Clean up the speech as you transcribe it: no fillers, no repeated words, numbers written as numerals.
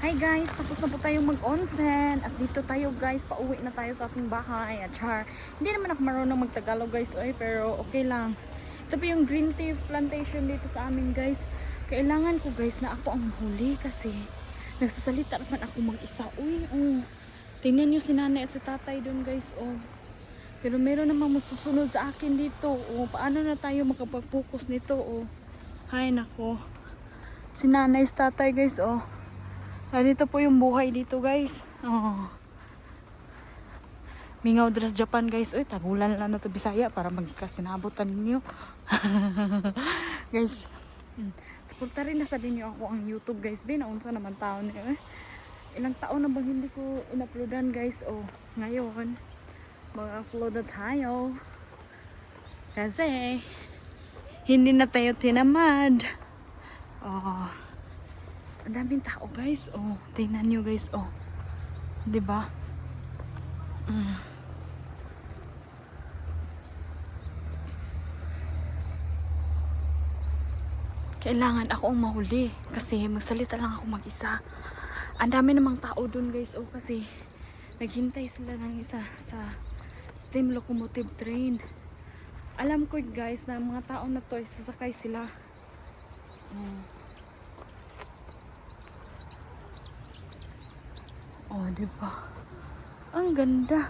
Hi guys, tapos na po tayong mag-onsen at dito tayo guys, pauwi na tayo sa ating bahay at char. Hindi naman ako marunong mag-Tagalog guys, pero okay lang. Ito po yung green tea plantation dito sa amin guys. Kailangan ko guys na ako ang huli kasi nagsasalita naman ako mag-isa. Tingnan nyo si nanay at si tatay dun guys, Pero meron namang masusunod sa akin dito, Paano na tayo makapag-focus nito, Hay nako. Si nanay si tatay guys, Dito po yung buhay dito guys. Mingaw Dress Japan guys. Tagulan lang na to Bisaya para magkasinabutan ninyo. Guys, suporta rin na sa ninyo ako ang YouTube guys. Naunsa naman taon niyo Ilang taon na bang hindi ko in-uploadan guys. Ngayon, mag-upload na tayo. Kasi, hindi na tayo tinamad. Ang daming tao guys. Tingnan nyo guys. 'Di ba? Kailangan ako ang mahuli kasi magsalita lang ako mag-isa. Ang dami namang tao dun guys. Kasi naghintay sila ng isa sa steam locomotive train. Alam ko guys na mga tao na to ay sasakay sila. 'Di ba? Ang ganda.